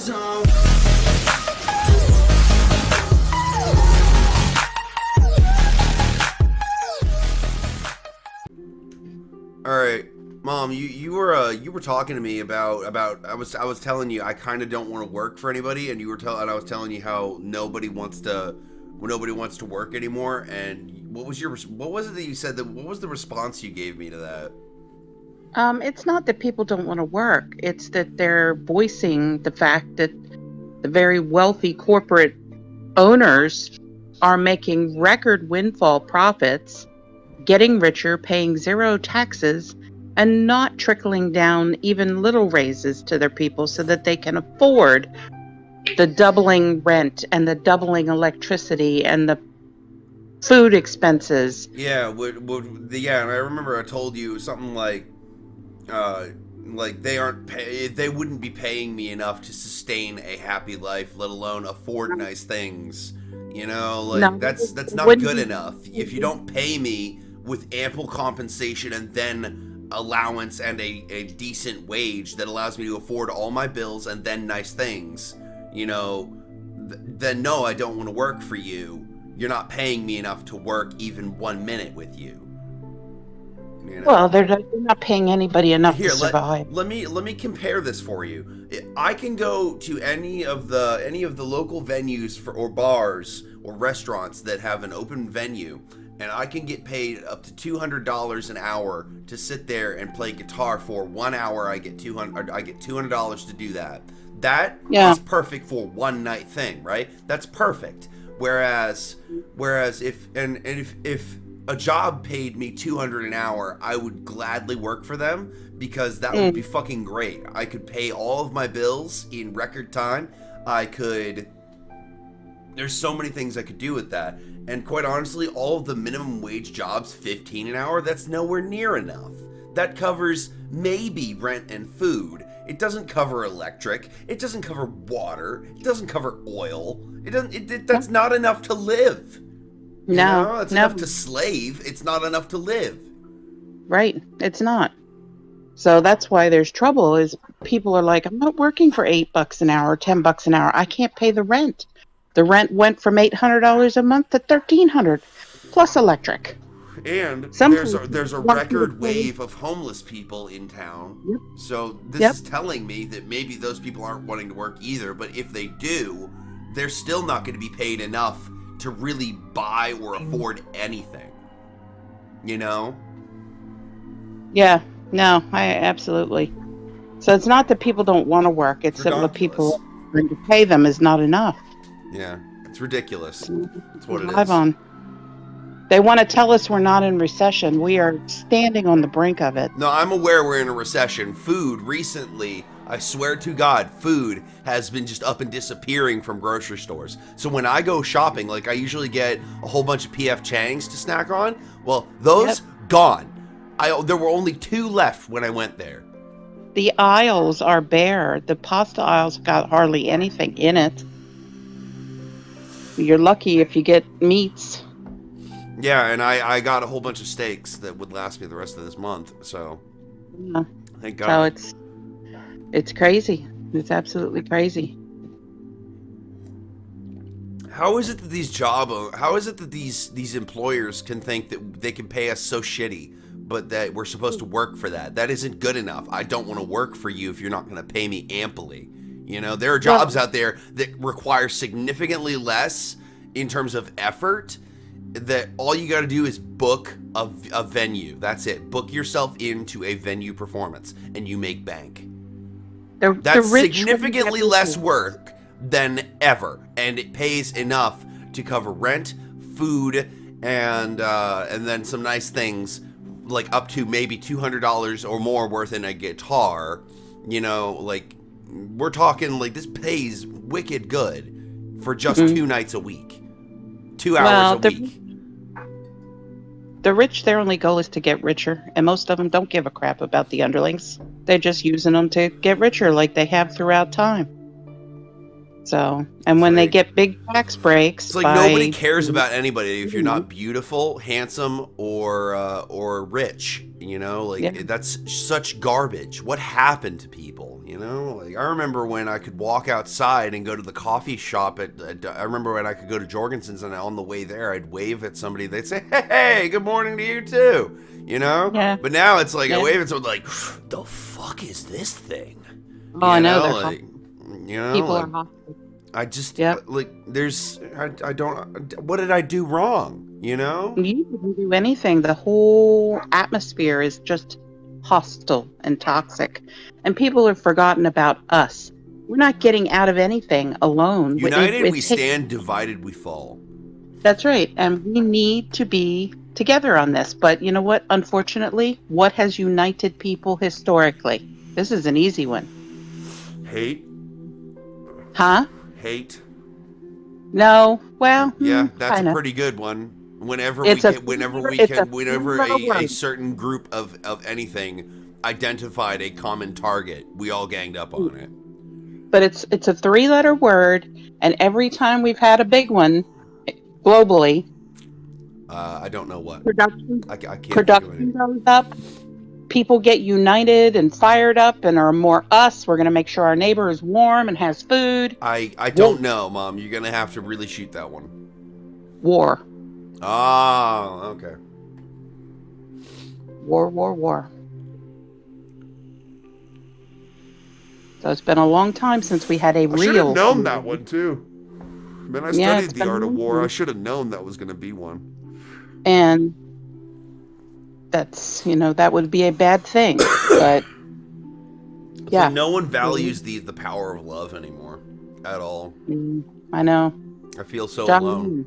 zone. All right, Mom, you were talking to me about I was telling you I kind of don't want to work for anybody, and I was telling you how nobody wants to work anymore. And what was it that you said, that what was the response you gave me to that? It's not that people don't want to work. It's that they're voicing the fact that the very wealthy corporate owners are making record windfall profits, getting richer, paying zero taxes, and not trickling down even little raises to their people so that they can afford the doubling rent and the doubling electricity and the food expenses. Yeah, yeah, and I remember I told you something uh, like they wouldn't be paying me enough to sustain a happy life, let alone afford nice things. You know, like No, that's not wouldn't good be. enough. If you don't pay me with ample compensation and then allowance and a decent wage that allows me to afford all my bills and then nice things, you know, then no, I don't want to work for you. You're not paying me enough to work even 1 minute with you. You Well, know. they're not paying anybody enough to Here, survive. let me compare this for you. I can go to any of the local venues or bars or restaurants that have an open venue, and I can get paid up to $200 an hour to sit there and play guitar for 1 hour. I get $200 to do that. That Yeah. is perfect for one night thing, right? That's perfect. Whereas if a job paid me 200 an hour, I would gladly work for them because that would be Mm. fucking great. I could pay all of my bills in record time. I could There's so many things I could do with that. And quite honestly, all of the minimum wage jobs, 15 an hour, that's nowhere near enough. That covers maybe rent and food. It doesn't cover electric. It doesn't cover water. It doesn't cover oil. It doesn't. That's not enough to live. You No, know, it's no, enough to slave. It's not enough to live. right. It's not. So that's why there's trouble is people are like, I'm not working for $8 an hour, $10 an hour. I can't pay the rent. The rent went from $800 a month to $1,300 plus electric. And Some there's a want you to record pay. wave of homeless people in town. Yep. So this Yep. is telling me that maybe those people aren't wanting to work either, but if they do, they're still not going to be paid enough to really buy or afford anything. You know? Yeah. No, I absolutely. So it's not that people don't want to work. It's It's that what people ridiculous. are going to pay them is not enough Yeah, it's ridiculous. to That's what it survive is. on. They want to tell us we're not in recession. We are standing on the brink of it. No, I'm aware we're in a recession. Food recently, I swear to God, food has been just up and disappearing from grocery stores. So when I go shopping, like I usually get a whole bunch of PF Chang's to snack on. Well, Yep. those gone. There were only 2 left when I went there. The aisles are bare. The pasta aisles got hardly anything in it. You're lucky if you get meats. Yeah, and I got a whole bunch of steaks that would last me the rest of this month. So Yeah. thank So God. it's crazy. It's absolutely crazy. How is it that these employers can think that they can pay us so shitty, but that we're supposed to work for that? That isn't good enough. I don't want to work for you if you're not going to pay me amply. You know, there are jobs Well, out there that require significantly less in terms of effort. That all you got to do is book a venue. That's it. Book yourself into a venue performance, and you make bank. the That's rich would significantly never less do. work than ever, and it pays enough to cover rent, food, and then some nice things like up to maybe $200 or more worth in a guitar. You know, like we're talking like this pays wicked good for just Mhm. 2 nights a week, 2 hours a Well, week. the rich, their only goal is to get richer, and most of them don't give a crap about the underlings. They're just using them to get richer, like they have throughout time. So, and It's when they like get big tax breaks It's like nobody by, cares about anybody if you're not beautiful, handsome, or rich. You know, yeah, like that's such garbage. What happened to people? You know, like I remember when I could walk outside and go to the coffee shop I remember when I could go to Jorgensen's and on the way there I'd wave at somebody. They'd say, "Hey, good morning to you too." You know? Yeah. But now it's like I Yeah. wave at someone like, "The fuck is this thing?" Oh, I You know. know, They're like, you know, people like, are hostile. I just Yep. like I don't, what did I do wrong? You know? You didn't do anything. The whole atmosphere is just hostile and toxic. And people have forgotten about us. We're not getting out of anything alone. United we stand, divided we fall. That's right. And we need to be together on this. But you know what? Unfortunately, what has united people historically? This is an easy one. Hate, Huh? hate. No. Well, Yeah, that's kind a of. pretty good one. Whenever It's we a get, whenever three- we it's a can, whenever three-letter a word. certain group of anything identified a common target, we all ganged up on it. But it's a 3-letter word, and every time we've had a big one globally, I don't know what. production I can't think of production it. goes up. People get united and fired up and are more us. We're going to make sure our neighbor is warm and has food. I don't know, Mom. You're gonna have to really shoot that one. War. Oh, okay. War. So it's been a long time since we had a real. I should have known that one too. Man, I Yeah, studied it's the been art a of long war. I time. should have known that was gonna be one. And that's, that would be a bad thing. But It's yeah. like no one values the power of love anymore, at all. I know. I feel so John alone. Lennon.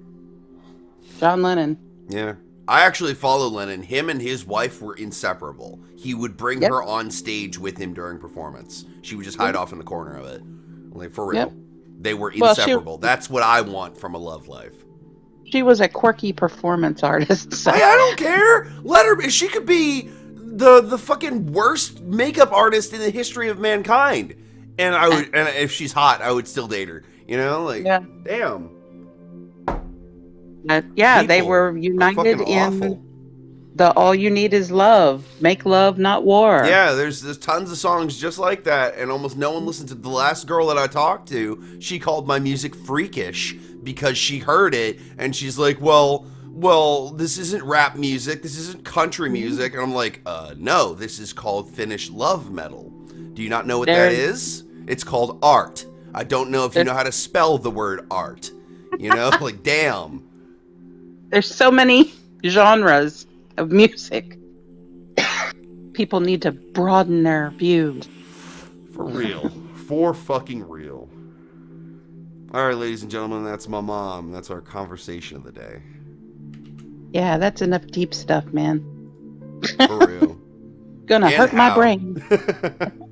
John Lennon. Yeah. I actually follow Lennon. Him and his wife were inseparable. He would bring Yep. her on stage with him during performance. She would just hide off in the corner of it. Like, for real. Yep. They were Well, inseparable. That's what I want from a love life. She was a quirky performance artist. So. I don't care. Let her. She could be the fucking worst makeup artist in the history of mankind. And I would, and if she's hot, I would still date her. You know, like, Yeah. damn. Yeah, they People were are united fucking in awful. the all you need is love. Make love, not war. Yeah, there's tons of songs just like that, and almost no one listened to. The last girl that I talked to, she called my music freakish because she heard it, and she's like, well, this isn't rap music, this isn't country music, and I'm like, no, this is called Finnish love metal. Do you not know what that is? It's called art. I don't know if you know how to spell the word art. You know, like, damn. There's so many genres of music. People need to broaden their views. For real. For fucking real. All right, ladies and gentlemen, that's my mom. That's our conversation of the day. Yeah, that's enough deep stuff, man. For real. Gonna And hurt my how. brain.